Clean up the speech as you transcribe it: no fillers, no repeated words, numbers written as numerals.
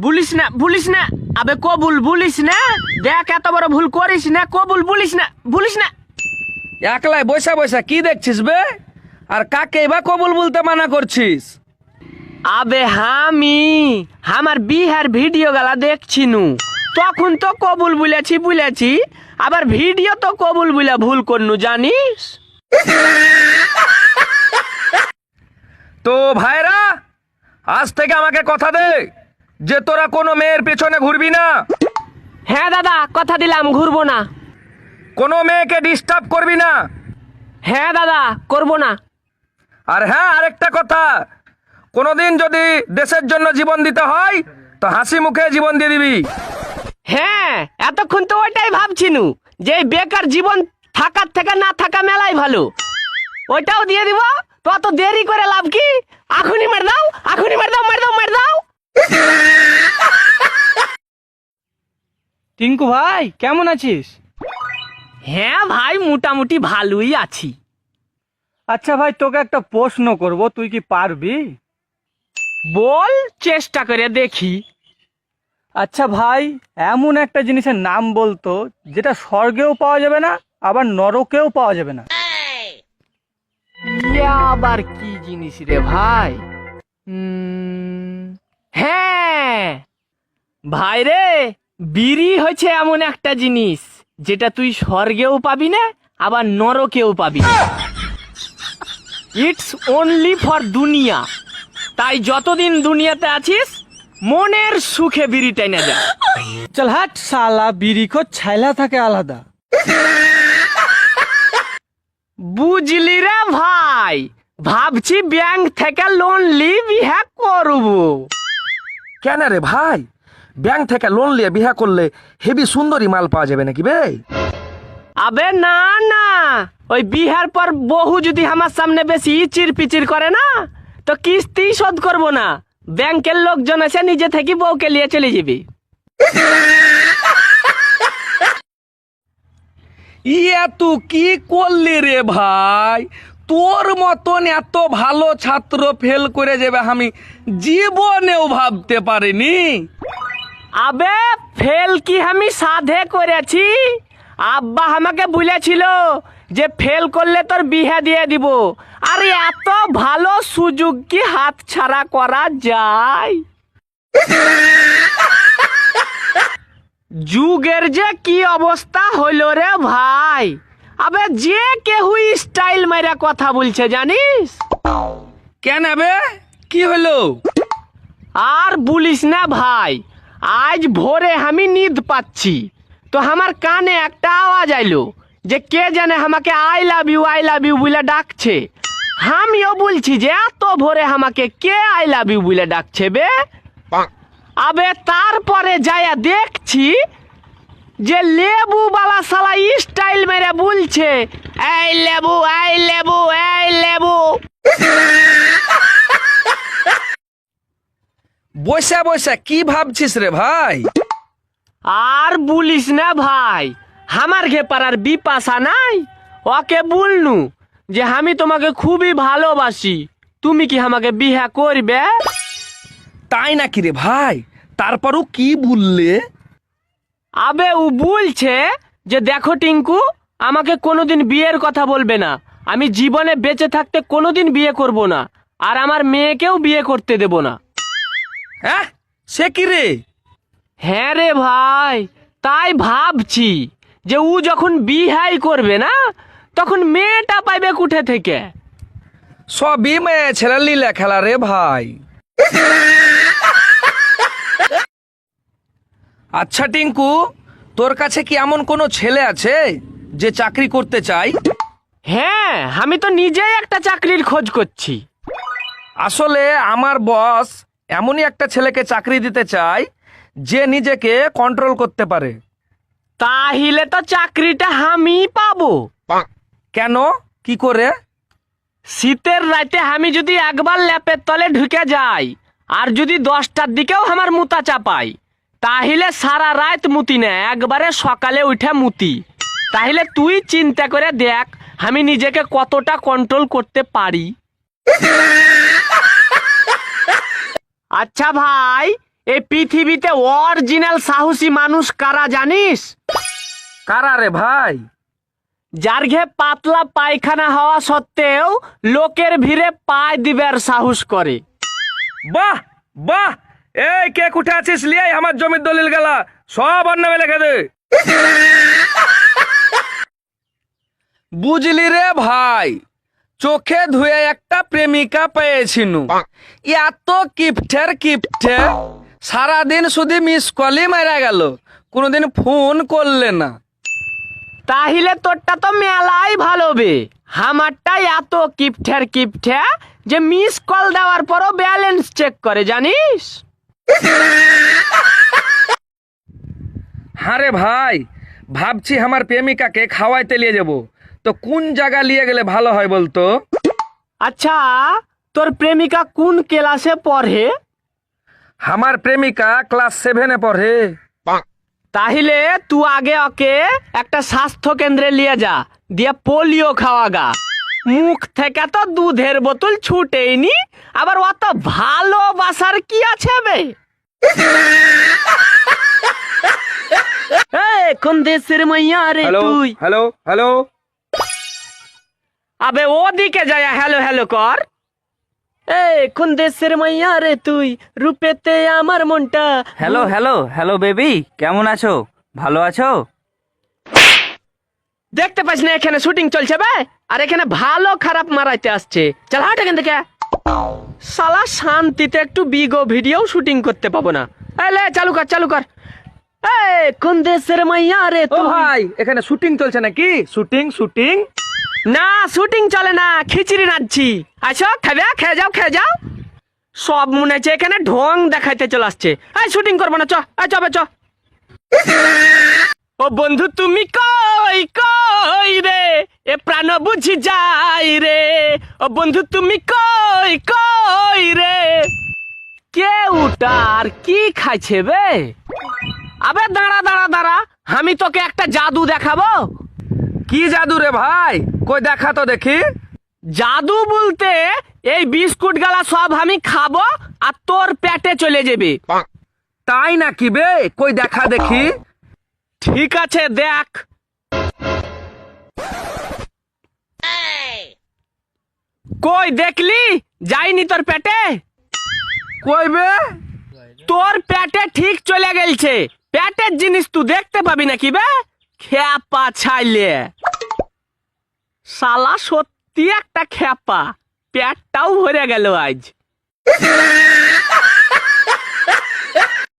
ভুলিস না আবে কবুল বলিস না। দেখ এত বড় ভুল করিস না, কবুল বলিস না। একলাই বৈশা বৈশা কি দেখছিস বে? আর কাকে বা কবুল বলতে মানা করছিস? আবে আমার বিহার ভিডিও গালা দেখছিনু, তখন তো কবুল বুলেছি আবার ভিডিও তো কবুল বুলা ভুল করনু জানিস। তো ভাইরা, আজ থেকে আমাকে কথা দে যে তোরা কোনো মেয়ের পেছনে ঘুরবি না। হ্যাঁ দাদা, কথা দিলাম ঘুরবো না। কোনো মেয়েকে ডিস্টার্ব করবি না। হ্যাঁ দাদা, করবো না। আর হ্যাঁ, আরেকটা কথা, কোনোদিন যদি দেশের জন্য জীবন দিতে হয় তো হাসি মুখে জীবন দিয়ে দিবি। হ্যাঁ, এতক্ষণ তো ওইটাই ভাবছিনু যে এই বেকার জীবন থাকার থেকে না থাকা মেলাই ভালো। ওইটাও দিয়ে দিব। তো অত দেরি করে লাভ কি? এখনই মার দাও। টিঙ্কু ভাই, কেমন আছিস? হ্যাঁ ভাই, মোটামুটি ভালোই আছি। আচ্ছা ভাই, তোকে একটা প্রশ্ন করব, তুই কি পারবি? বল, চেষ্টা করে দেখি। আচ্ছা ভাই, এমন একটা জিনিসের নাম বলতো যেটা স্বর্গেও পাওয়া যাবে না আবার নরকেও পাওয়া যাবে না। আবার কি জিনিস রে ভাই? হ্যাঁ ভাই রে, বিড়ি হচ্ছে এমন একটা জিনিস যেটা তুই স্বর্গেও পাবি না আবার নরকেও পাবি না। ইটস অনলি ফর দুনিয়া। তাই যতদিন দুনিয়াতে আছিস মনের সুখে বিড়ি টেনে যা। চল হাট শালা, বিড়ি খো ছাইলা থাকে আলাদা। বুঝলি রে ভাই, ভাবছি ব্যাংক থেকে লোন লি বিহা করবো। কেন রে ভাই? ব্যাংক থেকে লোন নিয়ে বিয়ে করলে হেভি সুন্দরী মাল পাওয়া যাবে নাকি বে? আবে না, ওই বিহার পর বহু যদি আমার সামনে বেশি ইচির পিচির করে না তো কিস্তি শোধ করবো না। ব্যাংকের লোকজন এসে নিজে থেকে বউকে নিয়ে চলে যাবি। ইয়া তুই কি করলি রে ভাই? তোর মতন এত ভালো ছাত্র ফেল করে যাবে আমি জীবনেও ভাবতে পারিনি। আবে ফেল কি আমি সাধে করেছি? আব্বা আমাকে বলেছিল যে ফেল করলে তোর বিয়ে দিয়ে দিব। আরে এত ভালো সুযোগ কি হাত ছাড়া করা যায়? যুগের যে কি অবস্থা হইল রে ভাই। আবে যে কেহু স্টাইল মাইরা কথা বলছে জানিস? কেন বে, কি হলো? আর বলিস না ভাই, আজ ভোরে আমি নিদ পাচ্ছি তো আমার কানে একটা আওয়াজ আইলো যে কে জানে আমাকে আই লাভ ইউ বলে ডাকছে। আমিও বলছি যে এত ভোরে আমাকে কে আই লাভ ইউ বলে ডাকছে বে। আবে তারপরে যায়া দেখছি যে লেবু বালা শালা স্টাইল মেরে বলছে এই লেবু। বসে বসে কি ভাবছিস রে ভাই? আর বলিস না ভাই, আমার ঘে পাড়ার বিপাশা নাই, ওকে বলনু যে আমি তোমাকে খুবই ভালোবাসি, তুমি কি আমাকে বিয়ে করবে? তাই নাকি রে ভাই? তারপরও কি বললে? আবে ও বলছে যে দেখো টিঙ্কু, আমাকে কোনোদিন বিয়ের কথা বলবে না, আমি জীবনে বেঁচে থাকতে কোনোদিন বিয়ে করব না, আর আমার মেয়েকেও বিয়ে করতে দেব না। হ্যাঁ, সে কি রে? হ্যাঁ রে ভাই, তাই ভাবছি যে ও যখন বিহাই করবে না তখন মেয়েটা পাইবে কুঠে থেকে? সবই মেয়ে ছেলে লীলা খেলা রে ভাই। আচ্ছা টিঙ্কু, তোর কাছে কি এমন কোনো ছেলে আছে যে চাকরি করতে চায়? হ্যাঁ, আমি তো নিজেই একটা চাকরির খোঁজ করছি। আসলে আমার বস এমনই একটা ছেলেকে চাকরি দিতে চায় যে নিজেকে কন্ট্রোল করতে পারে। তাহলে তো চাকরিটা আমি পাবো। কেন, কি করে? শীতের রাতে আমি যদি একবার ল্যাপের তলে ঢুকে যাই আর যদি 10টার দিকেও আমার মুতা চাপাই, তাহলে সারা রাত মুতি না, একবারে সকালে উঠে মুতি। তাহলে তুই চিন্তা করে দেখ আমি নিজেকে কতটা কন্ট্রোল করতে পারি। আচ্ছা ভাই, এই পৃথিবীতে অরিজিনাল সাহসী মানুষ কারা জানিস? কারা রে ভাই? যার ঘে পাতলা পায়খানা হওয়া সত্ত্বেও লোকের ভিড়ে পায় দিবার সাহস করে। বাহ বাহ, এই কে কুঠে আছিস লিয়ে আমার জমির দলিল গেলা সব ওর নামে লিখে দে। বুঝলি রে ভাই, চোখে ধুয়ে একটা প্রেমিকা পেয়েছিনু, এত কিপটে সারাদিন শুধু মিস কলই মারা গেল, কোনোদিন ফোন করলে না। তাহলে তোরটা তো মেলাই ভালো বে, আমারটা এত কিপটে যে মিস কল দেওয়ার পরও ব্যালেন্স চেক করে জানিস। হ্যাঁ রে ভাই, ভাবছি আমার প্রেমিকাকে খাওয়াইতে নিয়ে যাব, তো কোন জায়গা নিয়ে গেলে ভালো হয় বলতো? আচ্ছা, তোর প্রেমিকা কোন ক্লাসে পড়ে? আমার প্রেমিকা ক্লাস 7-এ পড়ে। তাহলে তুই আগে ওকে একটা স্বাস্থ্য কেন্দ্রে নিয়ে যা, দিয়ে পোলিও খাওয়াগা। মুখ থেকে তো দুধের বোতল ছুটেইনি, আবার অত ভালোবাসার কি আছে বে? কোন দেশের মাইয়া রে হ্যালো তুই? হ্যালো হ্যালো, আবে ওদিকে যায় হ্যালো হ্যালো কর। কোন দেশের মাইয়া রে তুই, রূপেতে আমার মনটা। হ্যালো হ্যালো হ্যালো বেবি, কেমন আছো? ভালো আছো? দেখতে পাস না এখানে শুটিং চলছে বে, আর এখানে ভালো খারাপ মারাইতে আসছে। চল হাট এখান থেকে। শালা শান্তিতে একটু বিগো ভিডিও শুটিং করতে পাবো না। লে চালু কর। কোন দেশের মাইয়া রে ও তুই? ভাই, এখানে শুটিং চলছে নাকি? শুটিং না, শুটিং চলে না, খিচুড়ি নাচছি। আচ্ছা খেয়ে যাও। সব মনে হচ্ছে এখানে ঢং দেখাইতে চলে আসছে। শুটিং করবো না, চ। ও বন্ধু তুমি কই রে, এ প্রাণ বুঝি যাই রে। ও বন্ধু তুমি কই রে, কে উটার কি খাইছে বে? আবে দাঁড়া, আমি তোকে একটা জাদু দেখাবো। কি জাদু রে ভাই? কই দেখা তো দেখি। জাদু বলতে এই বিস্কুট গালা সব আমি খাবো আর তোর পেটে চলে যাবে। তাই নাকি বে? কই দেখা দেখি। ঠিক আছে দেখ। কই দেখলি? যাইনি তোর পেটে? কই বে? তোর পেটে ঠিক চলে গেলছে। পেটের জিনিস তুই দেখতে পাবি নাকি বে? খেপা ছাইলে শালা, সত্যি একটা খেপা। পেটটাও ভরে গেল আজ।